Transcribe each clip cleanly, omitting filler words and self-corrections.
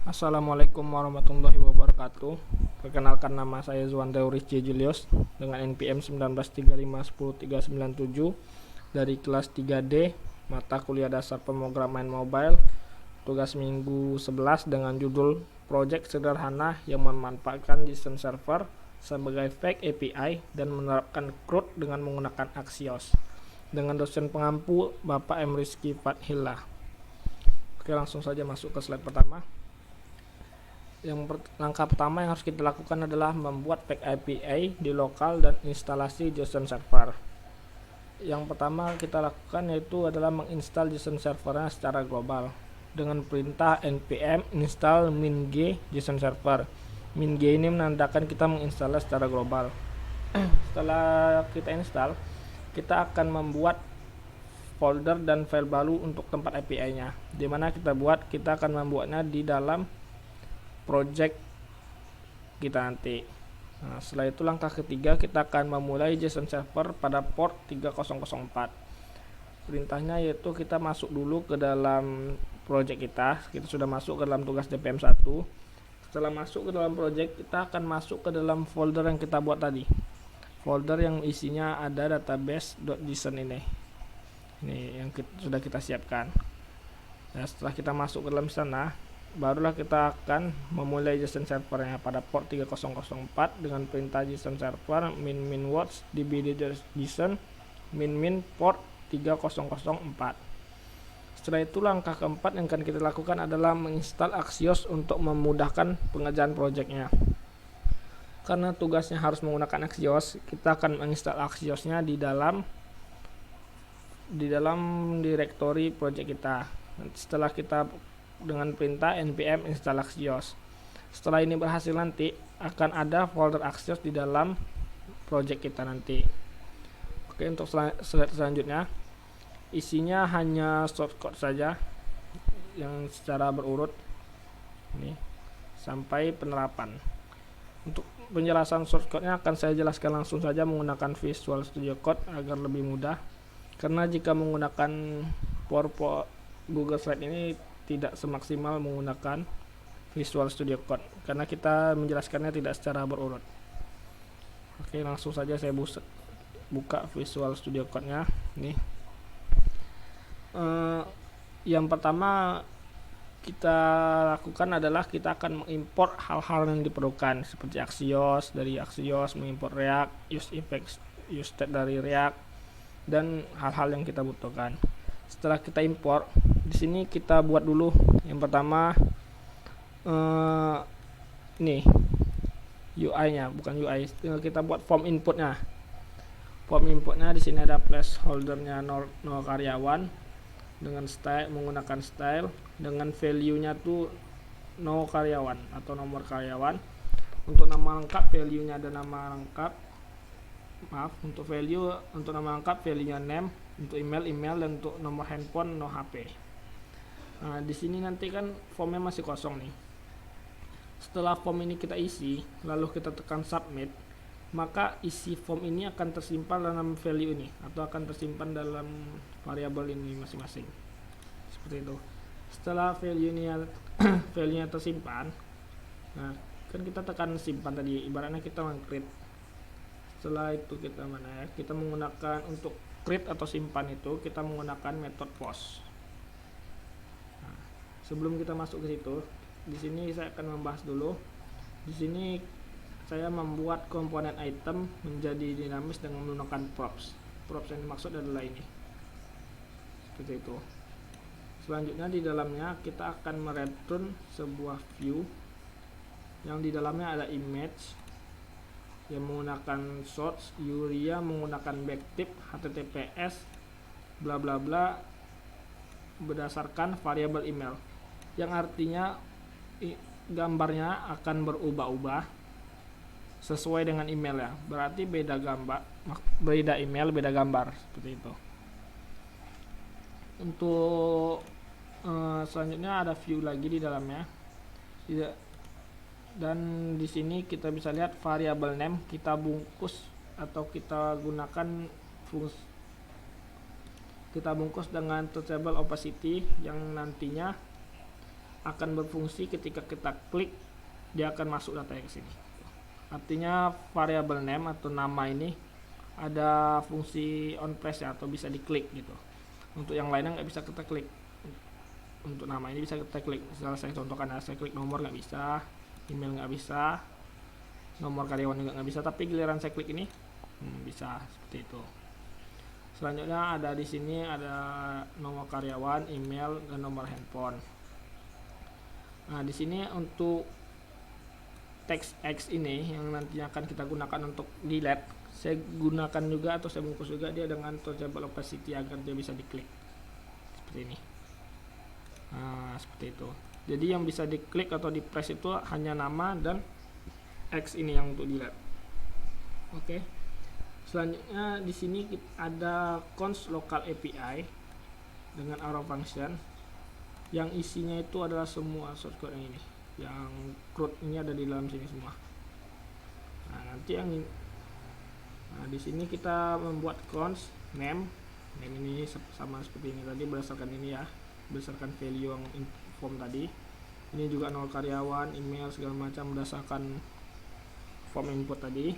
Assalamualaikum warahmatullahi wabarakatuh. Perkenalkan, nama saya Zuan Teoris J. Julius dengan NPM 19351037 dari kelas 3D mata kuliah dasar pemrograman mobile, tugas minggu 11 dengan judul Project Sederhana yang memanfaatkan JSON Server sebagai fake API dan menerapkan CRUD dengan menggunakan Axios, dengan dosen pengampu Bapak M. Rizky Fathillah. Oke, langsung saja masuk ke slide pertama. Langkah pertama yang harus kita lakukan adalah membuat fake API di lokal dan instalasi JSON Server. Yang pertama kita lakukan yaitu adalah menginstal JSON Servernya secara global dengan perintah npm install min-g JSON Server. Min-g ini menandakan kita menginstal secara global. Setelah kita install, kita akan membuat folder dan file baru untuk tempat API-nya. Dimana kita akan membuatnya di dalam project kita nanti. Nah, setelah itu langkah ketiga kita akan memulai JSON Server pada port 3004. Perintahnya yaitu kita masuk dulu ke dalam project kita. Kita sudah masuk ke dalam tugas DPM 1. Setelah masuk ke dalam project, kita akan masuk ke dalam folder yang kita buat tadi. Folder yang isinya ada database.json ini. Ini yang sudah kita siapkan. Nah, setelah kita masuk ke dalam sana, barulah kita akan memulai JSON servernya pada port 3004 dengan perintah JSON server min watch db.json min port 3004. Setelah itu langkah keempat yang akan kita lakukan adalah menginstal Axios untuk memudahkan pengerjaan projectnya. Karena tugasnya harus menggunakan Axios, kita akan menginstal Axiosnya di dalam direktori project kita. Setelah kita dengan perintah npm install Axios. Setelah ini berhasil, nanti akan ada folder Axios di dalam project kita nanti. Oke, untuk slide selanjutnya isinya hanya shortcode saja yang secara berurut ini sampai penerapan. Untuk penjelasan shortcode-nya akan saya jelaskan langsung saja menggunakan Visual Studio Code agar lebih mudah. Karena jika menggunakan PowerPoint Google Slide ini tidak semaksimal menggunakan Visual Studio Code karena kita menjelaskannya tidak secara berurut. Oke, langsung saja saya buka Visual Studio Code-nya. Nih, yang pertama kita lakukan adalah kita akan mengimport hal-hal yang diperlukan seperti Axios. Dari Axios mengimport React, use effects, use state dari React, dan hal-hal yang kita butuhkan. Setelah kita import, di sini kita buat dulu yang pertama nih UI-nya, bukan UI, kita buat form inputnya. Form inputnya di sini ada placeholder-nya 0 karyawan dengan style, menggunakan style dengan value-nya tuh no karyawan atau nomor karyawan. Untuk nama lengkap, value-nya ada nama lengkap. Untuk value, untuk nama lengkap value-nya name, untuk email, dan untuk nomor handphone no HP. Nah, di sini nanti kan formnya masih kosong nih. Setelah form ini kita isi, lalu kita tekan submit, maka isi form ini akan tersimpan dalam value ini atau akan tersimpan dalam variabel ini masing-masing. Seperti itu. Setelah value-nya tersimpan, nah kan kita tekan simpan tadi, ibaratnya kita meng-create. Setelah itu kita menggunakan untuk create atau simpan itu kita menggunakan metode post. Nah, sebelum kita masuk ke situ, di sini saya akan membahas dulu. Di sini saya membuat komponen item menjadi dinamis dengan menggunakan props. Props yang dimaksud adalah ini. Seperti itu. Selanjutnya di dalamnya kita akan mereturn sebuah view yang di dalamnya ada image yang menggunakan source, URI menggunakan backtip, HTTPS, bla bla bla berdasarkan variabel email, yang artinya gambarnya akan berubah-ubah sesuai dengan email ya. Berarti beda email, beda gambar, seperti itu. Untuk selanjutnya ada view lagi di dalamnya. Dan di sini kita bisa lihat variabel name kita bungkus atau kita gunakan kita bungkus dengan touchable opacity yang nantinya akan berfungsi ketika kita klik, dia akan masuk data ke sini. Artinya variable name atau nama ini ada fungsi on press ya, atau bisa diklik gitu. Untuk yang lainnya nggak bisa kita klik. Untuk nama ini bisa kita klik. Misalnya saya contohkan ya, saya klik nomor nggak bisa, email nggak bisa, nomor karyawan juga nggak bisa, tapi giliran saya klik ini bisa seperti itu. Selanjutnya ada di sini ada nomor karyawan, email, dan nomor handphone. Nah, di sini untuk teks X ini yang nantinya akan kita gunakan untuk delete, saya gunakan juga atau saya bungkus juga dia dengan touchable opacity agar dia bisa diklik seperti ini. Nah, seperti itu. Jadi yang bisa diklik atau di press itu hanya nama dan X ini yang untuk delete. Oke. Selanjutnya di sini ada const local API dengan arrow function yang isinya itu adalah semua shortcode yang ini. Yang CRUD ini ada di dalam sini semua. Nah, nanti yang ini, nah di sini kita membuat const name ini sama seperti ini tadi, berdasarkan ini ya, berdasarkan value yang form tadi. Ini juga nol karyawan, email segala macam berdasarkan form input tadi.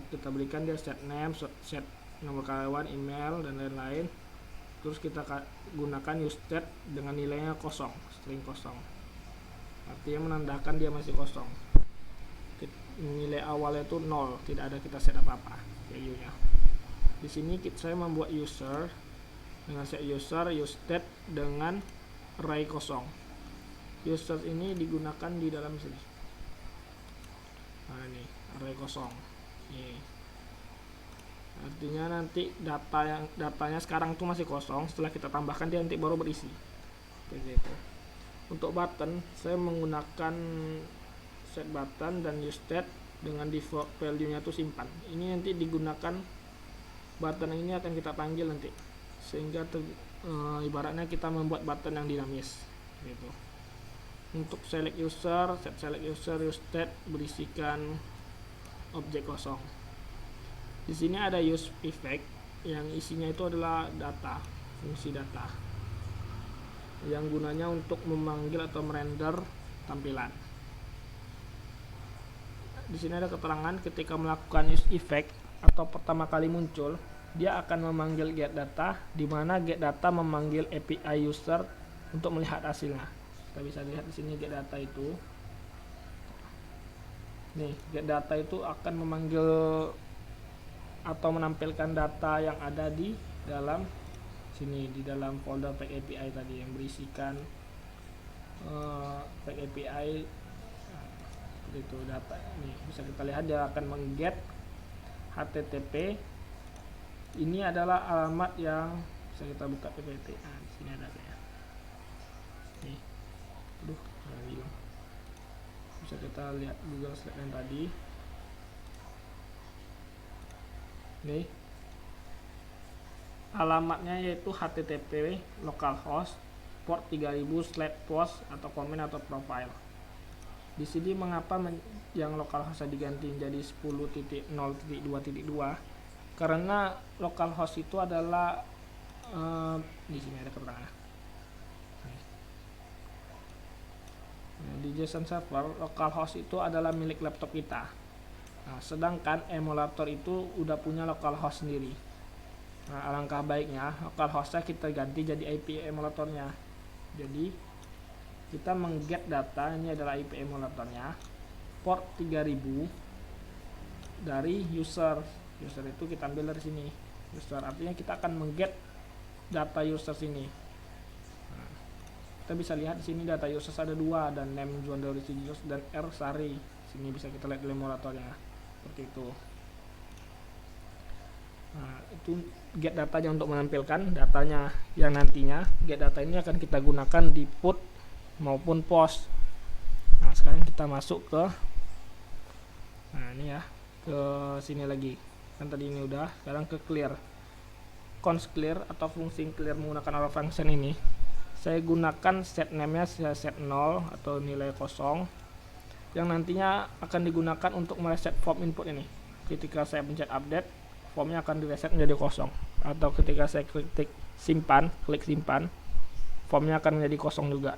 Kita berikan dia set name, set nomor karyawan, email, dan lain-lain. Terus kita gunakan useState dengan nilainya kosong, string kosong, artinya menandakan dia masih kosong. Nilai awalnya itu 0, tidak ada kita set apa-apa value-nya. Di sini saya membuat user dengan set user useState dengan array kosong. User ini digunakan di dalam sini. Nah, ini array kosong. Nih. Artinya nanti datanya sekarang itu masih kosong, setelah kita tambahkan dia nanti baru berisi. Begitu. Untuk button saya menggunakan set button dan useState dengan default value-nya itu simpan. Ini nanti digunakan, button ini akan kita panggil nanti, sehingga ibaratnya kita membuat button yang dinamis gitu. Untuk select user, set select user useState berisikan objek kosong. Di sini ada use effect yang isinya itu adalah data, fungsi data yang gunanya untuk memanggil atau merender tampilan. Di sini ada keterangan ketika melakukan use effect atau pertama kali muncul, dia akan memanggil get data, di mana get data memanggil API user untuk melihat hasilnya. Kita bisa lihat di sini get data itu. Nih, get data itu akan memanggil atau menampilkan data yang ada di dalam sini, di dalam folder pack API tadi yang berisikan pack API. Itu data. Nih, bisa kita lihat dia akan mengget HTTP. Ini adalah alamat yang bisa kita buka PPT. Nah, di sini ada ya. Nih. Aduh, hilang. Bisa kita lihat Google Slide yang tadi. Nih, alamatnya yaitu HTTP localhost port 3000/post atau comment atau profile. Di sini mengapa yang localhost diganti menjadi 10.0.2.2? Karena localhost itu adalah di sini ada keterangan. Di JSON server, localhost itu adalah milik laptop kita. Nah, sedangkan emulator itu udah punya localhost sendiri. Nah, alangkah baiknya localhostnya kita ganti jadi IP emulatornya. Jadi kita mengget data, ini adalah IP emulatornya, port 3000 dari user. User itu kita ambil dari sini. User artinya kita akan mengget data user sini. Kita bisa lihat di sini data users ada 2, dan name Juan dari users dan R Sari. Sini bisa kita lihat di emulatornya seperti itu. Nah, itu get datanya untuk menampilkan datanya yang nantinya get data ini akan kita gunakan di put maupun post. Nah, sekarang kita masuk ke ini ya, ke sini lagi. Kan tadi ini udah, sekarang ke clear. Const clear atau fungsi clear menggunakan arrow function ini. Saya gunakan set name-nya saya set 0 atau nilai kosong yang nantinya akan digunakan untuk mereset form input ini. Ketika saya pencet update, formnya akan direset menjadi kosong, atau ketika saya klik simpan, formnya akan menjadi kosong juga.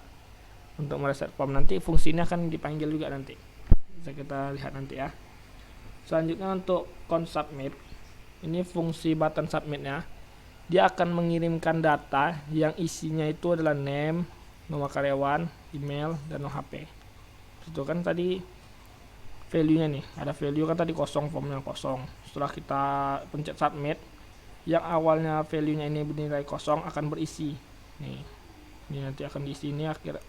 untuk mereset form. Nanti fungsinya akan dipanggil juga nanti, bisa kita lihat nanti ya. Selanjutnya untuk count submit, ini fungsi button submitnya, dia akan mengirimkan data yang isinya itu adalah name, nomor karyawan, email, dan nomor HP. Itu kan tadi value nya nih, ada value kan tadi kosong, formnya kosong. Setelah kita pencet submit, yang awalnya value nya ini bernilai kosong akan berisi nih, ini nanti akan diisi ini akhir.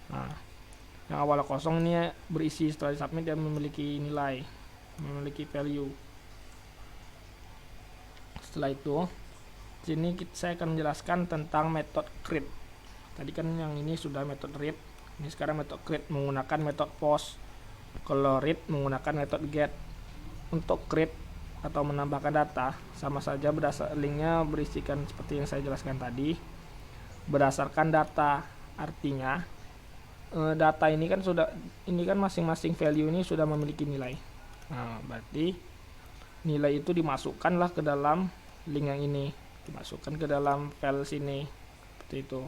Nah, yang awalnya kosong ini berisi setelah di submit dan memiliki nilai, memiliki value. Setelah itu sini saya akan menjelaskan tentang metode create. Tadi kan yang ini sudah metode read, ini sekarang metode create menggunakan metode post. Kalau read menggunakan metode get. Untuk create atau menambahkan data sama saja, linknya berisikan seperti yang saya jelaskan tadi, berdasarkan data. Artinya data ini kan masing-masing value ini sudah memiliki nilai. Nah, berarti nilai itu dimasukkanlah ke dalam link yang ini, dimasukkan ke dalam file sini seperti itu.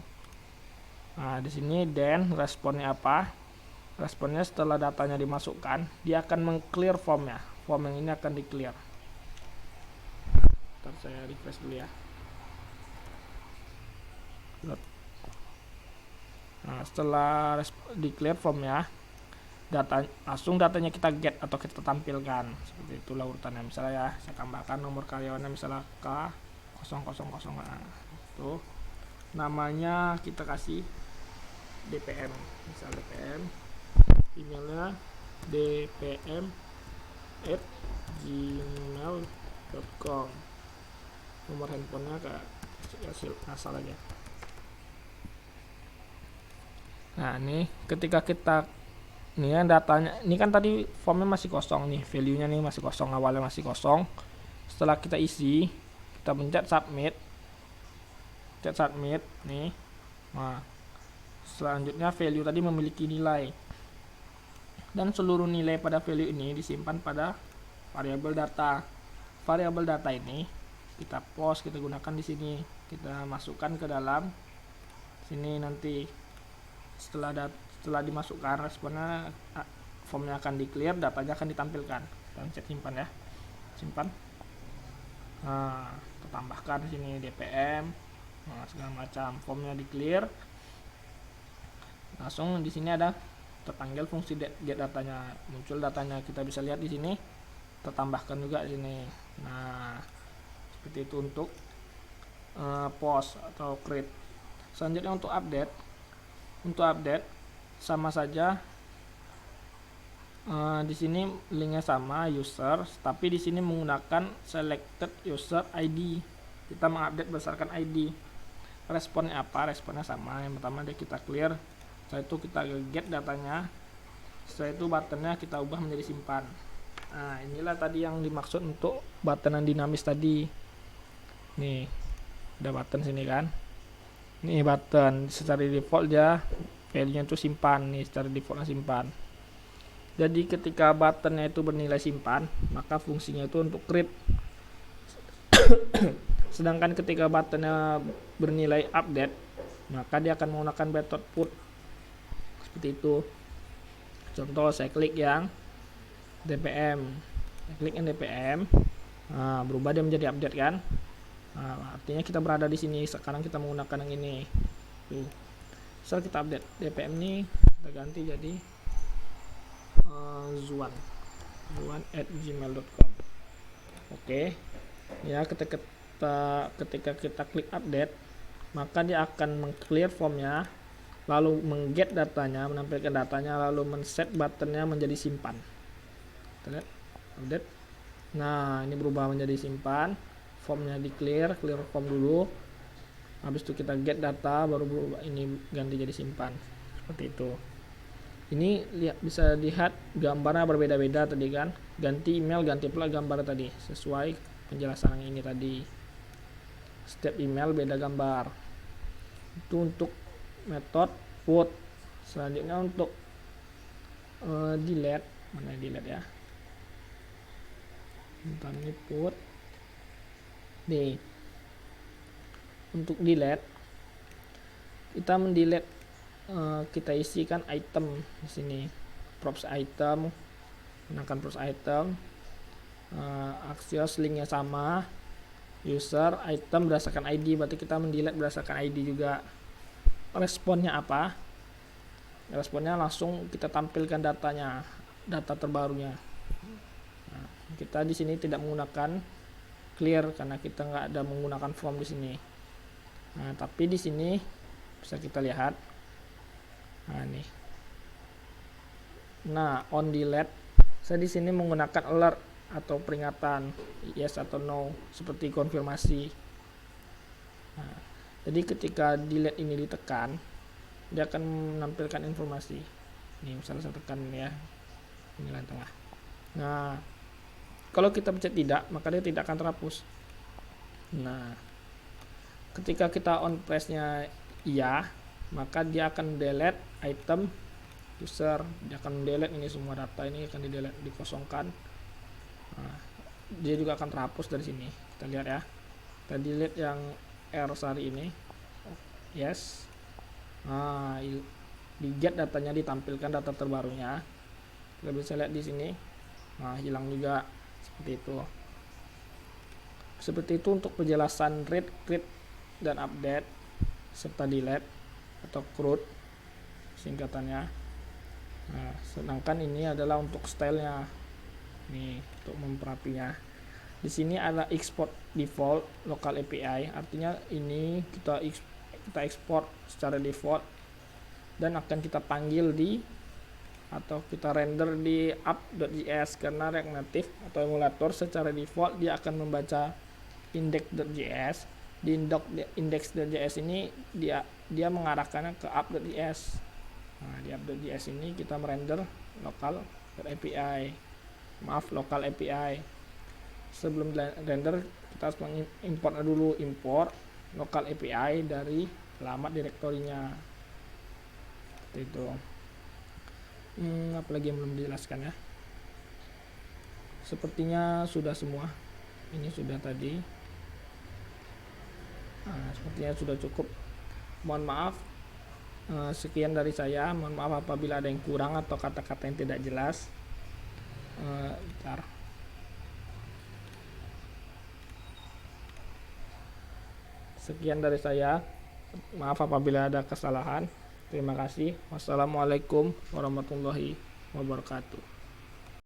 Nah, di sini then responnya apa? Responnya setelah datanya dimasukkan, dia akan meng-clear formnya. Form yang ini akan di-clear. Ntar saya refresh dulu ya. Nah, setelah di-clear formnya, datanya kita get atau kita tampilkan. Seperti itulah urutannya. Misalnya ya, saya tambahkan nomor karyawannya misalnya K0000. Nah, itu namanya kita kasih DPM, misal DPM, emailnya dpm@gmail.com, nomor handphonenya asal aja. Nah, ini ketika kita ini ya datanya, ini kan tadi formnya masih kosong nih, value nya nih masih kosong, awalnya masih kosong. Setelah kita isi, kita pencet submit, nih. Nah, selanjutnya value tadi memiliki nilai, dan seluruh nilai pada value ini disimpan pada variabel data. Variabel data ini kita post, kita gunakan di sini, kita masukkan ke dalam sini nanti. Setelah dimasukkan, responnya formnya akan di-clear, datanya akan ditampilkan. Kita pencet simpan ya, simpan. Nah, kita tambahkan di sini DPM, nah, segala macam, formnya di-clear. Langsung di sini ada terpanggil fungsi get datanya, muncul datanya, kita bisa lihat di sini, kita tambahkan juga di sini. Nah, seperti itu untuk post atau create. Selanjutnya untuk update. Untuk update sama saja, di sini linknya sama user, tapi di sini menggunakan selected user ID. Kita mengupdate berdasarkan ID. Responnya apa? Responnya sama. Yang pertama kita clear, setelah itu kita get datanya, setelah itu buttonnya kita ubah menjadi simpan. Nah, inilah tadi yang dimaksud untuk button yang dinamis tadi. Nih, ada button sini kan. Nih button secara default ya value nya itu simpan, nih secara defaultnya simpan. Jadi ketika buttonnya itu bernilai simpan, maka fungsinya itu untuk create. Sedangkan ketika buttonnya bernilai update, maka dia akan menggunakan method put. Seperti itu. Contoh, saya klik yang DPM, nah, berubah dia menjadi update kan. Nah, artinya kita berada di sini. Sekarang kita menggunakan yang ini. Setelah kita update DPM ini, kita ganti jadi zuan@gmail.com. Oke. Ya, ketika kita klik update, maka dia akan meng-clear formnya, lalu meng-get datanya, menampilkan datanya, lalu men-set buttonnya menjadi simpan. Kita lihat update. Nah, ini berubah menjadi simpan. Formnya di clear form dulu, habis itu kita get data, baru berubah ini ganti jadi simpan. Seperti itu. Ini bisa lihat gambarnya berbeda-beda tadi kan, ganti email, ganti pula gambar tadi sesuai penjelasan yang ini tadi. Setiap email beda gambar. Itu untuk metode put. Selanjutnya untuk delete, mana delete ya, bentar, ini put. Nih, untuk delete, kita mendelete kita isikan item di sini, props item, gunakan props item, Axios linknya sama, user item berdasarkan ID, berarti kita mendelete berdasarkan ID juga. Responnya apa? Responnya langsung kita tampilkan datanya, data terbarunya. Nah, kita di sini tidak menggunakan clear karena kita nggak ada menggunakan form di sini. Nah, tapi di sini bisa kita lihat. Nah, nih. Nah, on delete saya di sini menggunakan alert atau peringatan yes atau no seperti konfirmasi. Nah, jadi ketika delete ini ditekan, dia akan menampilkan informasi. Ini misalnya saya tekan ya, inilah tengah. Nah, kalau kita pencet tidak, maka dia tidak akan terhapus. Nah, ketika kita on press-nya iya, maka dia akan delete item user, dia akan delete ini semua data ini akan di-delete, dikosongkan. Nah, dia juga akan terhapus dari sini. Kita lihat ya. Kita delete yang error sari ini. Yes. Nah, di get datanya ditampilkan data terbarunya. Kita bisa lihat di sini. Nah, hilang juga seperti itu. Seperti itu untuk penjelasan read, create dan update serta delete atau CRUD singkatannya. Nah, sedangkan ini adalah untuk stylenya. Nih, untuk memperapinya. Di sini ada export default local API, artinya ini kita ekspor secara default dan akan kita panggil di atau kita render di app.js, karena React Native atau emulator secara default dia akan membaca index.js. Di index.js ini dia mengarahkannya ke app.js. Nah, di app.js ini kita merender local API. Sebelum render kita harus mengimport dulu, import local API dari alamat direktorinya. Seperti itu. Apalagi yang belum dijelaskan ya. Sepertinya sudah semua. Ini sudah tadi. Nah, sepertinya sudah cukup. Mohon maaf. Sekian dari saya. Mohon maaf apabila ada yang kurang atau kata-kata yang tidak jelas. Bentar. Sekian dari saya. Maaf apabila ada kesalahan. Terima kasih. Wassalamualaikum warahmatullahi wabarakatuh.